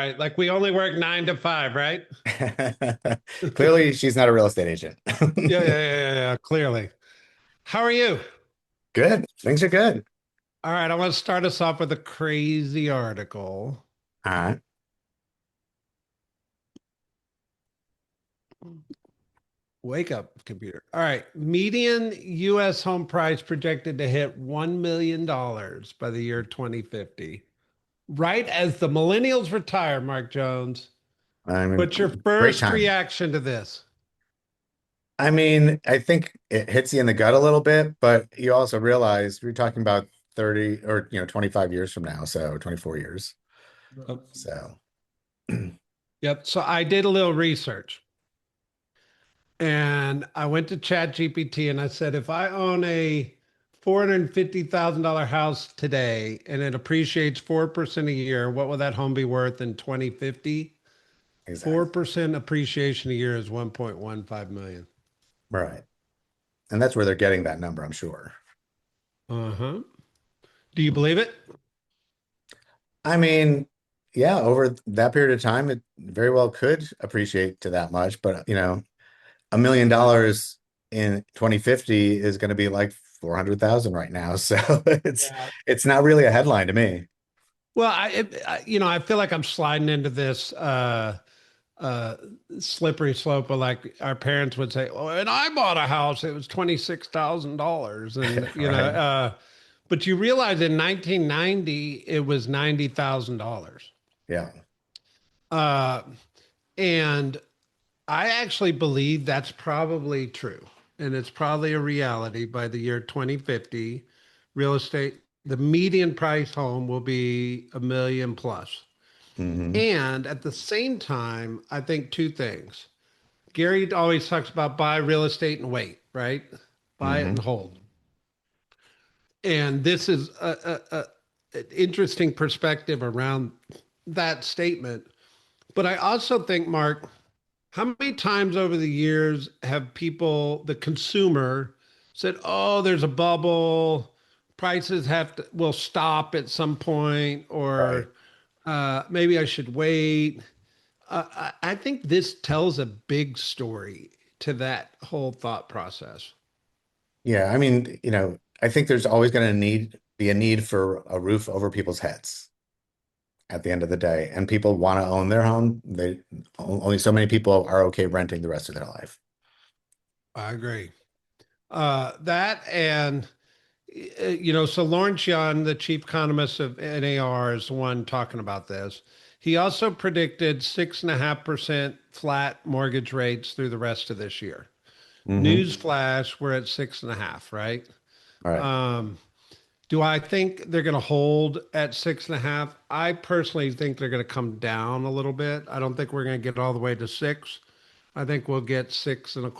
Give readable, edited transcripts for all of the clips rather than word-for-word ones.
Right. Like we only work 9 to 5, right? Clearly, she's not a real estate agent. Yeah, yeah, yeah, yeah, yeah, clearly. How are you? Good. Things are good. All right, I want to start us off with a crazy article. All right. Wake up, computer. All right, median US home price projected to hit $1 million by the year 2050. Right as the millennials retire, Mark Jones. I mean, What's your great first time. reaction to this? I mean, I think it hits you in the gut a little bit, but you also realize we're talking about 30 or 25 years from now, so 24 years. Yep. So, Yep. So I did a little research. And I went to Chat GPT and I said, if I own a $450,000 house today and it appreciates 4% a year, what will that home be worth in 2050? exactly. 4% appreciation a year is 1.15 million. Right. And that's where they're getting that number, I'm sure. Uh-huh. Do you believe it? I mean, yeah, over that period of time, it very well could appreciate to that much, but $1 million in 2050 is going to be like 400,000 right now. So it's Yeah. it's not really a headline to me. Well, I feel like I'm sliding into this uh slippery slope of like our parents would say, "Oh, and I bought a house, it was $26,000." And Right. but you realize in 1990 it was $90,000. Yeah. Uh and I actually believe that's probably true. And it's probably a reality by the year 2050. Real estate, the median price home will be a million plus. Hmm. And at the same time, I think two things. Gary always talks about buy real estate and wait, right? Buy it and Hmm. hold. And this is an interesting perspective around that statement. But I also think, Mark, how many times over the years have people, the consumer, said, "Oh, there's a bubble, prices will stop at some point, Right. or maybe I should wait." I think this tells a big story to that whole thought process. Yeah. I mean, I think there's always going to be a need for a roof over people's heads at the end of the day. And people want to own their home. Only so many people are okay renting the rest of their life. I agree. That and so Lawrence Yun, the chief economist of NAR, is the one talking about this. He also predicted 6.5% flat mortgage rates through the rest of this year. Hmm. Newsflash, we're at 6.5, right? All right. Um, do I think they're going to hold at 6.5? I personally think they're going to come down a little bit. I don't think we're going to get all the way to six. I think we'll get 6.25,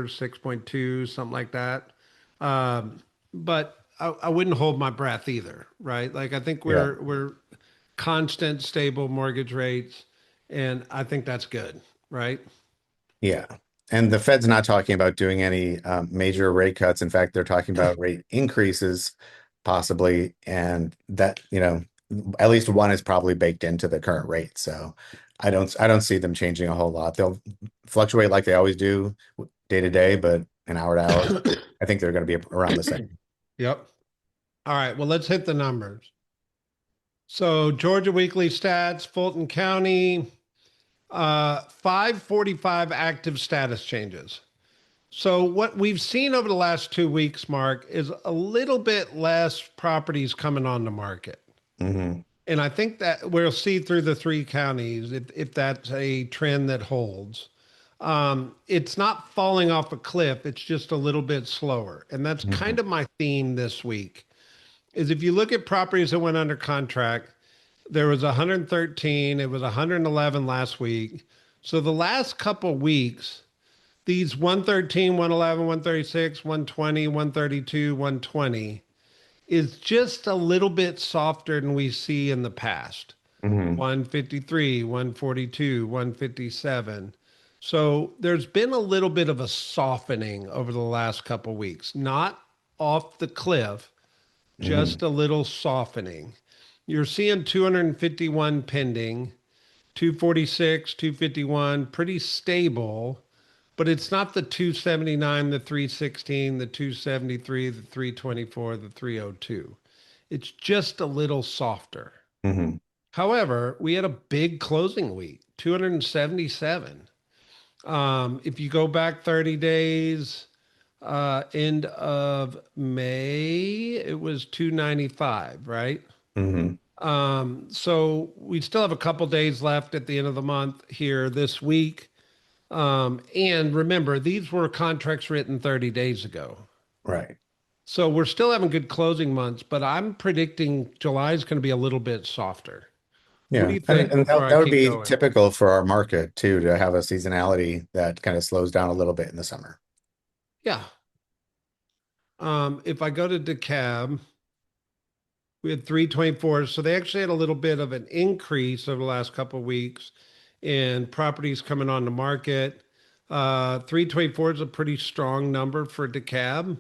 6.2, something like that. But I wouldn't hold my breath either, right? Like I think Yeah. we're constant, stable mortgage rates, and I think that's good, right? Yeah. And the Fed's not talking about doing any major rate cuts. In fact, they're talking about rate increases possibly. And that, at least one is probably baked into the current rate. So I don't see them changing a whole lot. They'll fluctuate like they always do day to day, but an hour to hour. I think they're going to be around the same. Yep. All right. Well, let's hit the numbers. So Georgia Weekly Stats, Fulton County, 545 active status changes. So what we've seen over the last 2 weeks, Mark, is a little bit less properties coming on the market. Hmm. And I think that we'll see through the three counties if that's a trend that holds. It's not falling off a cliff, it's just a little bit slower. And that's Hmm. kind of my theme this week. Is if you look at properties that went under contract, there was 113, it was 111 last week. So the last couple weeks, these 113, 111, 136, 120, 132, 120 is just a little bit softer than we see in the past. Hmm. 153, 142, 157. So there's been a little bit of a softening over the last couple of weeks, not off the cliff, Hmm. just a little softening. You're seeing 251 pending. 246, 251, pretty stable, but it's not the 279, the 316, the 273, the 324, the 302. It's just a little softer. Hmm. However, we had a big closing week, 277. If you go back 30 days, end of May, it was 295, right? Hmm. So we still have a couple days left at the end of the month here this week. And remember, these were contracts written 30 days ago. Right. So we're still having good closing months, but I'm predicting July is going to be a little bit softer. What do Yeah. you And, think and before that, I that would keep be going? typical for our market too, to have a seasonality that kind of slows down a little bit in the summer. Yeah. If I go to DeKalb, we had 324. So they actually had a little bit of an increase over the last couple of weeks in properties coming on the market. 324 is a pretty strong number for DeKalb.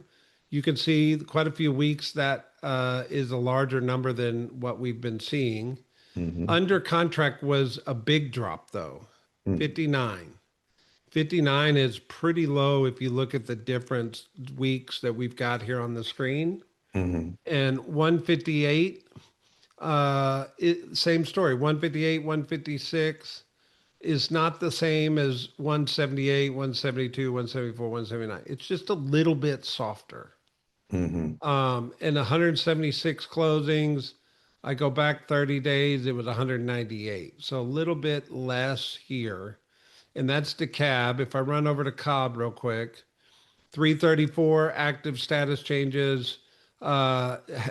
You can see quite a few weeks that is a larger number than what we've been seeing. Hmm. Under contract was a big drop though, 59. 59 is pretty low if you look at the different weeks that we've got here on the screen. Hmm. And 158, same story. 158, 156 is not the same as 178, 172, 174, 179. It's just a little bit softer. Hmm. And 176 closings, I go back 30 days, it was 198. So a little bit less here. And that's DeKalb. If I run over to Cobb real quick, 334 active status changes.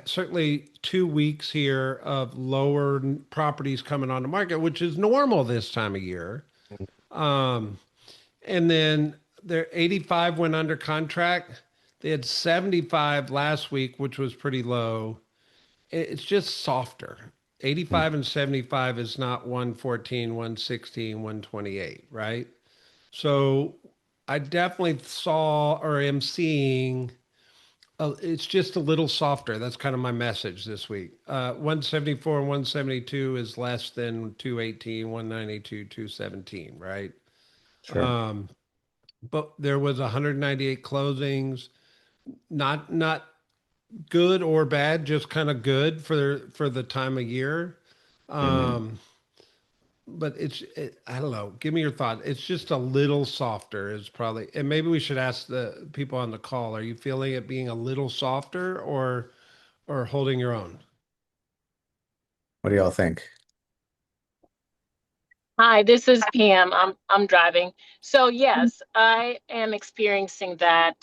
Certainly 2 weeks here of lower properties coming on the market, which is normal this time of year. Um, and then their 85 went under contract. They had 75 last week, which was pretty low. It's just softer. 85 and 75 is not 114, 116, 128, right? So I definitely saw or am seeing it's just a little softer. That's kind of my message this week. 174 and 172 is less than 218, 192, 217, right? Sure. Um, but there was 198 closings, not good or bad, just kind of good for the time of year. Hmm. Um, but I don't know. Give me your thought. It's just a little softer is probably, and maybe we should ask the people on the call, are you feeling it being a little softer or holding your own? What do y'all think? Hi, this is Pam. I'm driving. So yes, I am experiencing that.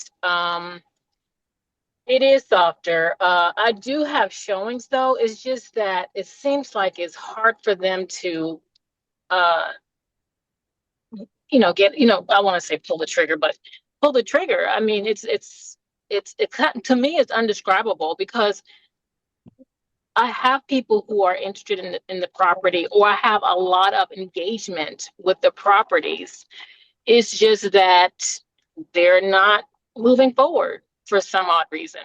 It is softer. I do have showings though. It's just that it seems like it's hard for them to uh get, I want to say pull the trigger, but pull the trigger. I mean, to me it's undescribable because I have people who are interested in the property, or I have a lot of engagement with the properties. It's just that they're not moving forward for some odd reason.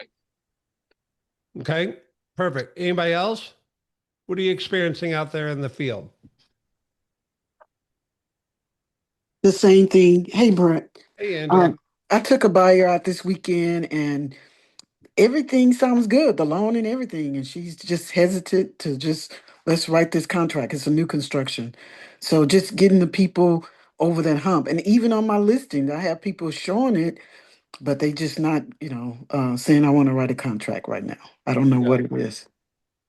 Okay, perfect. Anybody else? What are you experiencing out there in the field? The same thing. Hey, Brent. Hey, Angela. Um, I took a buyer out this weekend and everything sounds good, the loan and everything. And she's just hesitant to just let's write this contract. It's a new construction. So just getting the people over that hump. And even on my listing, I have people showing it, but they just not, saying I want to write a contract right now. I don't know Yeah. what it is.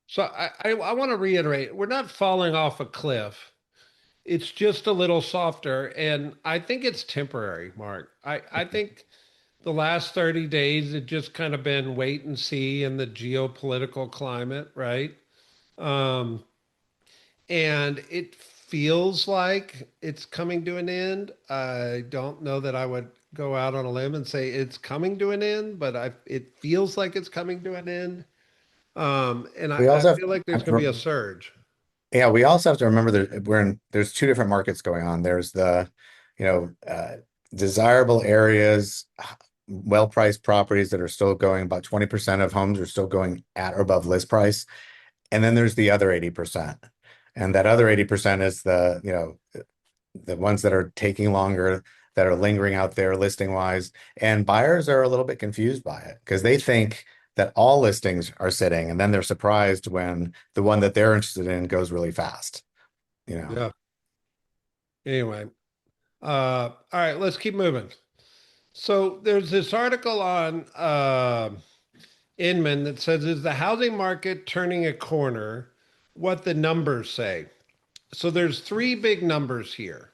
So I want to reiterate, we're not falling off a cliff. It's just a little softer, and I think it's temporary, Mark. I think the last 30 days it just kind of been wait and see in the geopolitical climate, right? Um, and it feels like it's coming to an end. I don't know that I would go out on a limb and say it's coming to an end, but it feels like it's coming to an end. And We I also feel like there's have going to be a to, surge. yeah, we also have to remember that there's two different markets going on. There's the, you know, desirable areas, well-priced properties that are still going, about 20% of homes are still going at or above list price. And then there's the other 80%. And that other 80% is the ones that are taking longer, that are lingering out there listing wise. And buyers are a little bit confused by it because they think that all listings are sitting, and then they're surprised when the one that they're interested in goes really fast, you know. Yeah. Anyway, all right, let's keep moving. So there's this article on Inman that says, "Is the housing market turning a corner? What the numbers say." So there's three big numbers here.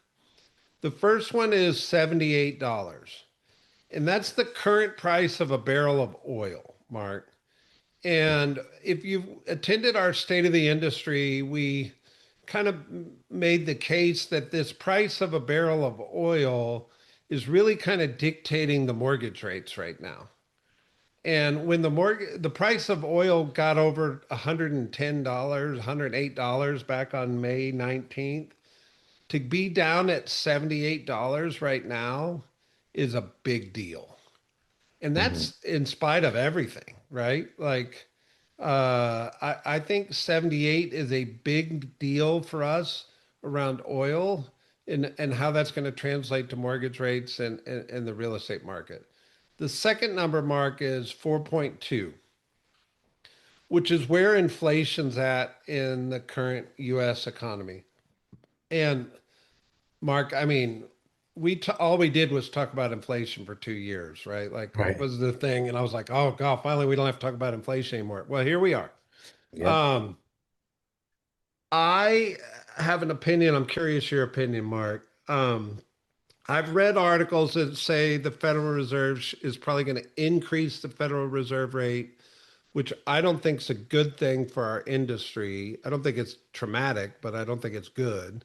The first one is $78, and that's the current price of a barrel of oil, Mark. And if you've attended our State of the Industry, we kind of made the case that this price of a barrel of oil is really kind of dictating the mortgage rates right now. And when the price of oil got over $110, $108 back on May 19th, to be down at $78 right now is a big deal. And Mhm. that's in spite of everything, right? Like, I think 78 is a big deal for us around oil and how that's going to translate to mortgage rates and the real estate market. The second number, Mark, is 4.2, which is where inflation's at in the current US economy. And Mark, I mean, all we did was talk about inflation for 2 years, right? Like it Right. was the thing, and I was like, oh God, finally we don't have to talk about inflation anymore. Well, here we are. Yep. Um, I have an opinion. I'm curious your opinion, Mark. I've read articles that say the Federal Reserve is probably going to increase the Federal Reserve rate, which I don't think is a good thing for our industry. I don't think it's traumatic, but I don't think it's good.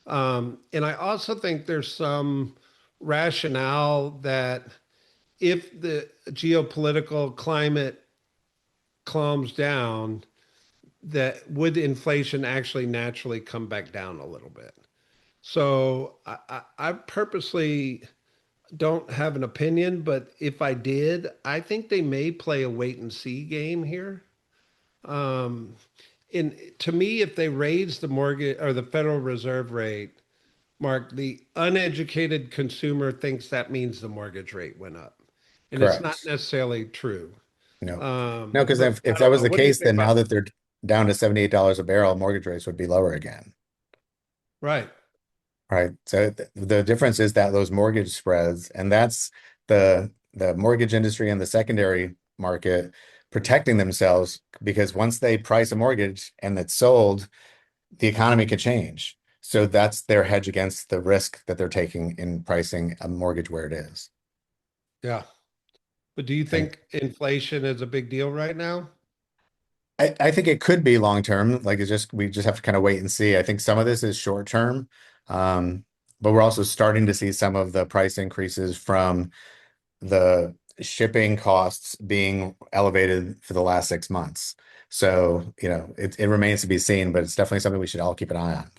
And I also think there's some rationale that if the geopolitical climate calms down, that would inflation actually naturally come back down a little bit. So I purposely don't have an opinion, but if I did, I think they may play a wait and see game here. Um, and to me, if they raise the mortgage or the Federal Reserve rate, Mark, the uneducated consumer thinks that means the mortgage rate went up, and it's not Correct. necessarily true. No. No, because But if I that don't was know. the What do you case, think then now about that they're down to $78 a barrel, mortgage rates would be lower again. right? Right. So the difference is that those mortgage spreads, and that's the mortgage industry and the secondary market protecting themselves because once they price a mortgage and it's sold, the economy could change. So that's their hedge against the risk that they're taking in pricing a mortgage where it is. Yeah. But do you And think inflation is a big deal right now? I think it could be long term. Like it's just we just have to kind of wait and see. I think some of this is short term. Um, but we're also starting to see some of the price increases from the shipping costs being elevated for the last 6 months. So, it remains to be seen, but it's definitely something we should all keep an eye on.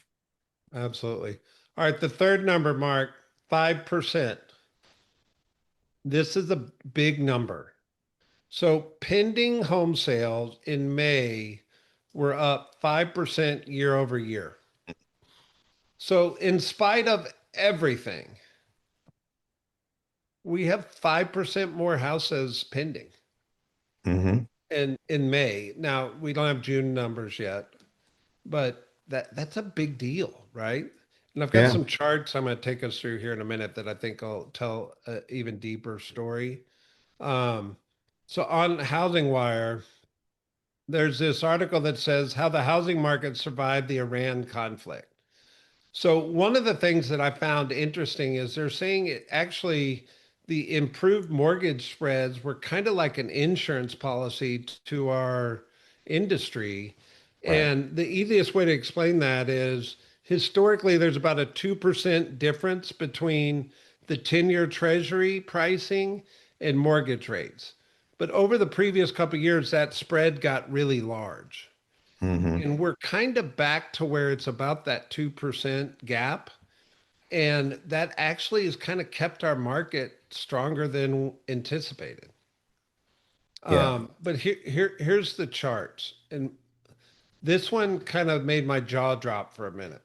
Absolutely. All right. The third number, Mark, 5%. This is a big number. So pending home sales in May were up 5% year over year. So in spite of everything, we have 5% more houses pending Hmm. in May. Now, we don't have June numbers yet, but that's a big deal, right? And I've got Yeah. some charts I'm going to take us through here in a minute that I think will tell an even deeper story. Um, so on Housing Wire, there's this article that says how the housing market survived the Iran conflict. So one of the things that I found interesting is they're saying it actually the improved mortgage spreads were kind of like an insurance policy to our industry. Right. And the easiest way to explain that is historically there's about a 2% difference between the 10-year treasury pricing and mortgage rates. But over the previous couple of years, that spread got really large. Hmm. And we're kind of back to where it's about that 2% gap. And that actually has kind of kept our market stronger than anticipated. Yeah. But here's the charts. And This one kind of made my jaw drop for a minute.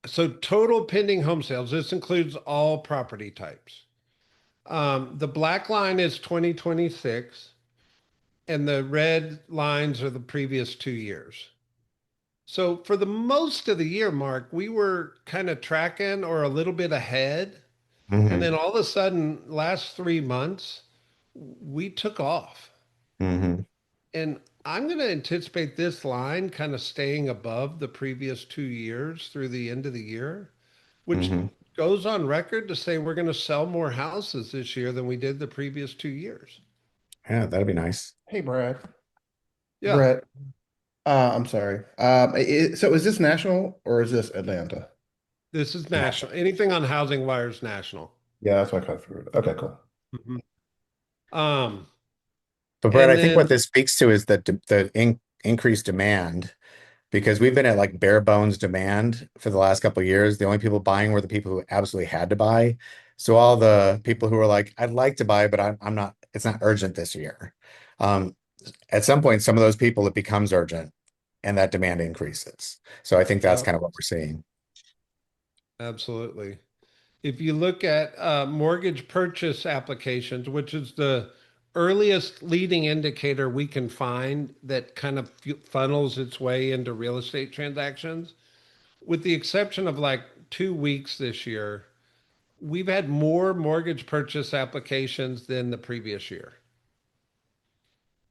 So total pending home sales, this includes all property types. The black line is 2026 and the red lines are the previous 2 years. So for the most of the year, Mark, we were kind of tracking or a little bit ahead. And Hmm. then all of a sudden, last 3 months, we took off. Hmm. And I'm going to anticipate this line kind of staying above the previous 2 years through the end of the year, which Hmm. goes on record to say we're going to sell more houses this year than we did the previous 2 years. Yeah, that'd be nice. Hey, Brad. Yeah, Brett, I'm sorry. So is this national or is this Atlanta? this is Yeah. national. Anything on Housing Wire is national. Yeah, that's what I kind of figured. Okay, cool. Mhm. Um, But Brett, and I think what then this speaks to is the increased demand because we've been at like bare bones demand for the last couple of years. The only people buying were the people who absolutely had to buy. So all the people who were like, I'd like to buy, but I'm not, it's not urgent this year. Um, at some point, some of those people, it becomes urgent and that demand increases. So I think that's yeah, kind of what we're seeing. absolutely. If you look at mortgage purchase applications, which is the earliest leading indicator we can find that kind of funnels its way into real estate transactions, with the exception of like 2 weeks this year, we've had more mortgage purchase applications than the previous year,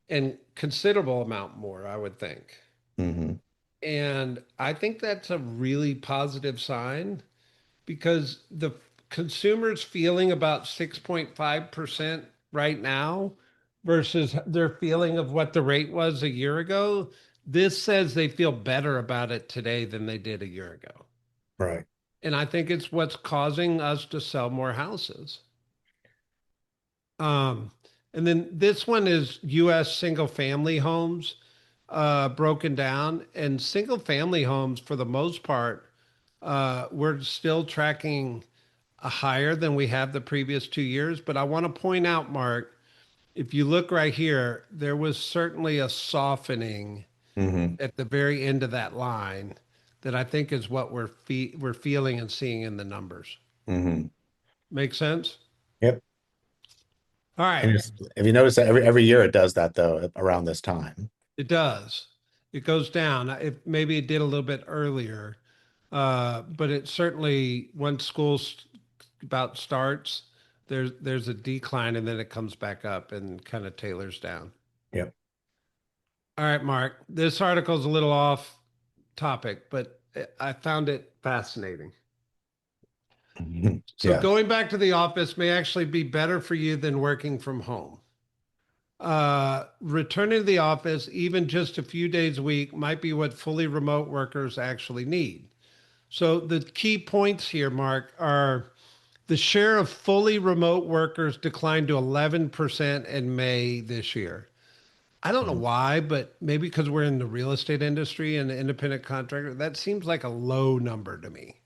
and considerable amount more, I would think. Hmm. And I think that's a really positive sign because the consumer's feeling about 6.5% right now versus their feeling of what the rate was a year ago. This says they feel better about it today than they did a year ago. Right. And I think it's what's causing us to sell more houses. Um, and then this one is US single family homes broken down. And single family homes, for the most part, we're still tracking higher than we have the previous 2 years. But I want to point out, Mark, if you look right here, there was certainly a softening Hmm. at the very end of that line that I think is what we're feeling and seeing in the numbers. Hmm. Make sense? Yep. All right. And if you notice that every year it does that though around this time. It does. It goes down. It maybe it did a little bit earlier, but it certainly once about starts, there's a decline and then it comes back up and kind of tailors down. Yep. All right, Mark. This article is a little off topic, but I found it fascinating. Mhm. So Yeah. going back to the office may actually be better for you than working from home. Returning to the office, even just a few days a week, might be what fully remote workers actually need. So the key points here, Mark, are the share of fully remote workers declined to 11% in May this year. I don't know why, but maybe because we're in the real estate industry and the independent contractor, that seems like a low number to me.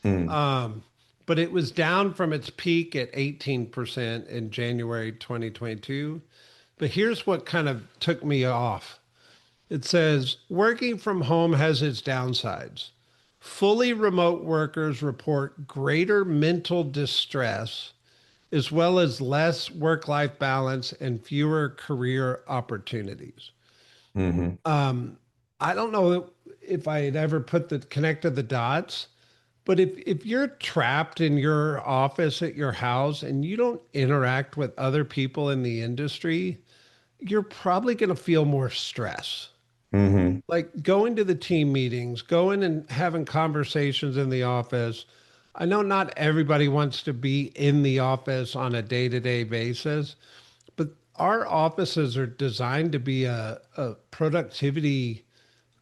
Mm. Um, but it was down from its peak at 18% in January 2022. But here's what kind of took me off. It says working from home has its downsides. Fully remote workers report greater mental distress, as well as less work life balance and fewer career opportunities. Hmm. Um, I don't know if I had ever connected the dots, but if you're trapped in your office at your house and you don't interact with other people in the industry, you're probably going to feel more stress. Hmm. Like going to the team meetings, going and having conversations in the office. I know not everybody wants to be in the office on a day-to-day basis, but our offices are designed to be a productivity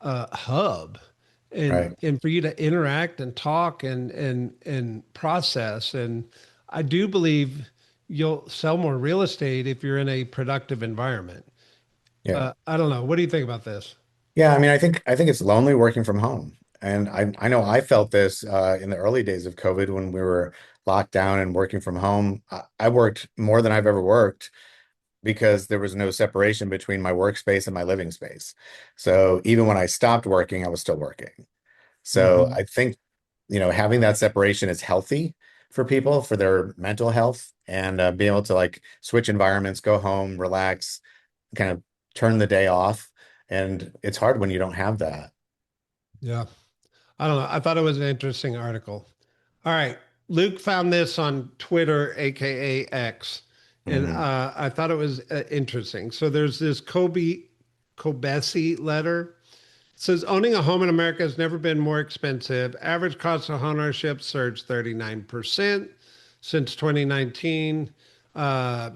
hub Right. and for you to interact and talk and process. And I do believe you'll sell more real estate if you're in a productive environment. Yeah. I don't know. What do you think about this? Yeah. I mean, I think it's lonely working from home. And I know I felt this in the early days of COVID when we were locked down and working from home. I worked more than I've ever worked. because there was no separation between my workspace and my living space. So even when I stopped working, I was still working. So Mhm. I think, having that separation is healthy for people, for their mental health, and being able to like switch environments, go home, relax, kind of turn the day off. And it's hard when you don't have that. Yeah. I don't know. I thought it was an interesting article. All right. Luke found this on Twitter, AKA X, and Hmm. I thought it was interesting. So there's this Kobesi letter. It says owning a home in America has never been more expensive. Average cost of ownership surged 39% since 2019. Uh,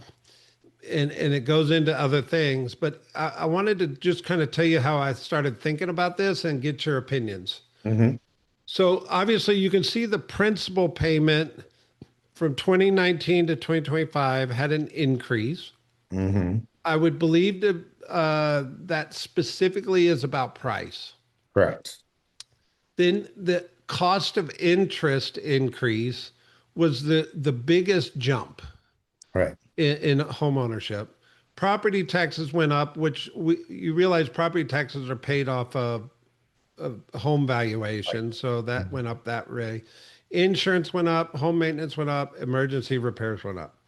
and it goes into other things, but I wanted to just kind of tell you how I started thinking about this and get your opinions. Hmm. So obviously you can see the principal payment from 2019 to 2025 had an increase. Hmm. I would believe that that specifically is about price. Correct. Then the cost of interest increase was the biggest jump Right. in home ownership. Property taxes went up, which you realize property taxes are paid off of home Right. valuation. So that Mhm. went up that way. Insurance went up, home maintenance went up, emergency repairs went up.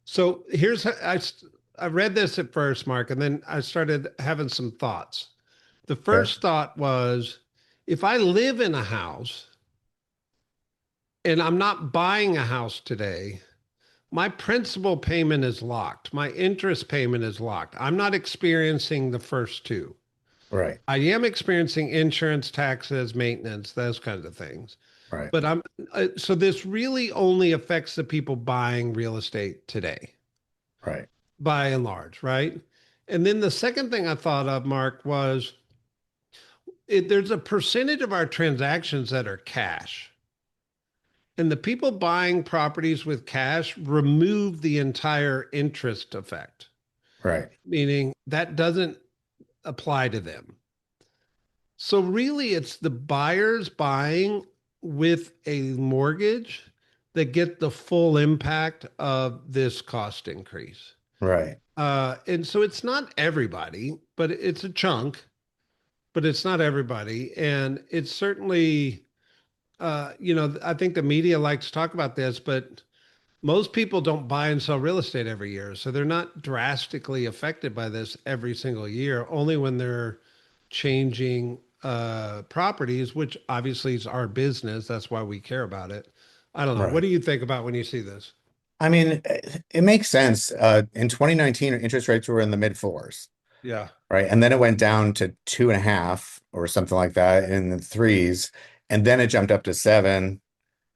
So here's I read this at first, Mark, and then I started having some thoughts. The Okay. first thought was if I live in a house and I'm not buying a house today, my principal payment is locked. My interest payment is locked. I'm not experiencing the first two. Right. I am experiencing insurance, taxes, maintenance, those kinds of things. Right. But so this really only affects the people buying real estate today, Right. by and large, right? And then the second thing I thought of, Mark, was there's a percentage of our transactions that are cash. And the people buying properties with cash remove the entire interest effect, Right. meaning that doesn't apply to them. So really, it's the buyers buying with a mortgage that get the full impact of this cost increase. Right. And so it's not everybody, but it's a chunk, but it's not everybody. And it's certainly, I think the media likes to talk about this, but most people don't buy and sell real estate every year. So they're not drastically affected by this every single year, only when they're changing properties, which obviously is our business. That's why we care about it. I don't know. What Right. do you think about when you see this? I mean, it makes sense. In 2019, interest rates were in the mid fours, Yeah. right? And then it went down to 2.5 or something like that in the threes. And then it jumped up to 7.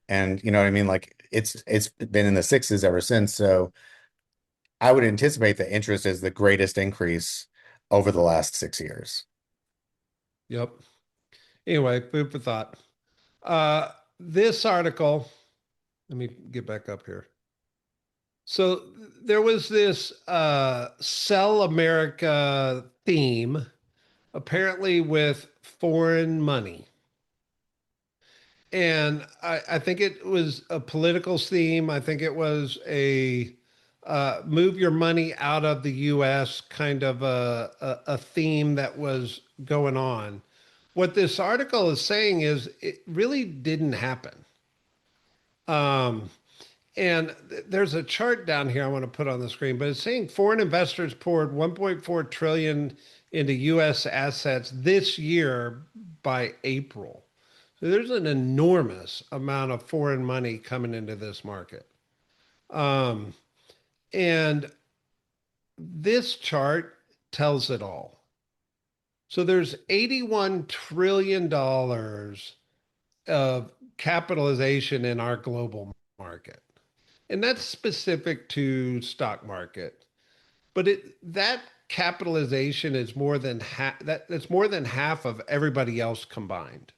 And you know what I mean? Like it's been in the sixes ever since. So I would anticipate that interest is the greatest increase over the last 6 years. Yep. Anyway, food for thought. This article, let me get back up here. So there was this Sell America theme, apparently with foreign money. And I think it was a political theme. I think it was a move your money out of the US kind of a theme that was going on. What this article is saying is it really didn't happen. Um, and there's a chart down here I want to put on the screen, but it's saying foreign investors poured 1.4 trillion into US assets this year by April. So there's an enormous amount of foreign money coming into this market. Um, and this chart tells it all. So there's $81 trillion of capitalization in our global market. And that's specific to stock market. But that capitalization is more than that's more than half of everybody else combined.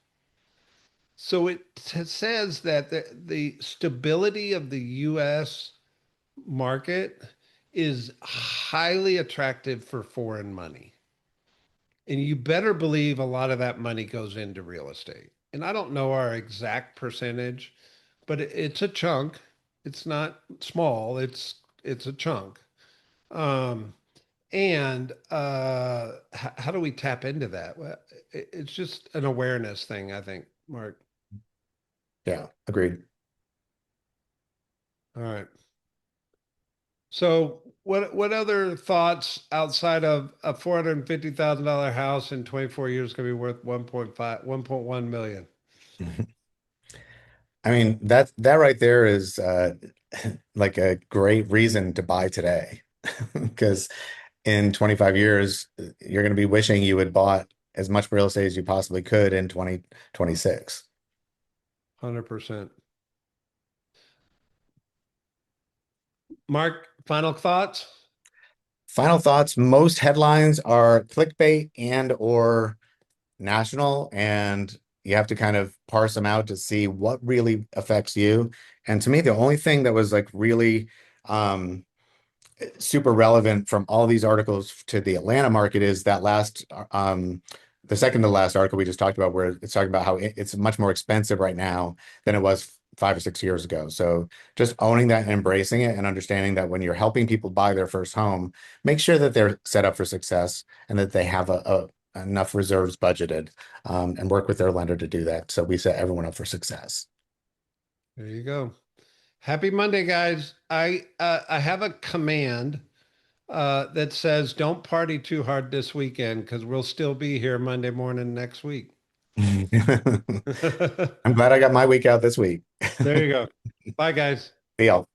So it says that the stability of the US market is highly attractive for foreign money. And you better believe a lot of that money goes into real estate. And I don't know our exact percentage, but it's a chunk. It's not small. It's a chunk. And how do we tap into that? Well, it's just an awareness thing, I think, Mark. Yeah, agreed. All right. So what other thoughts outside of a $450,000 house in 24 years going to be worth 1.5, 1.1 million? I mean, that right there is like a great reason to buy today. Because in 25 years, you're going to be wishing you had bought as much real estate as you possibly could in 2026. 100%. Mark, final thoughts? Final thoughts, most headlines are clickbait and or national, and you have to kind of parse them out to see what really affects you. And to me, the only thing that was like really um super relevant from all these articles to the Atlanta market is that last the second to last article we just talked about, where it's talking about how it's much more expensive right now than it was 5 or 6 years ago. So just owning that and embracing it and understanding that when you're helping people buy their first home, make sure that they're set up for success and that they have a enough reserves budgeted, and work with their lender to do that. So we set everyone up for success. There you go. Happy Monday, guys. I have a command that says don't party too hard this weekend because we'll still be here Monday morning next week. I'm glad I got my week out this week. There you go. Bye, guys. See y'all.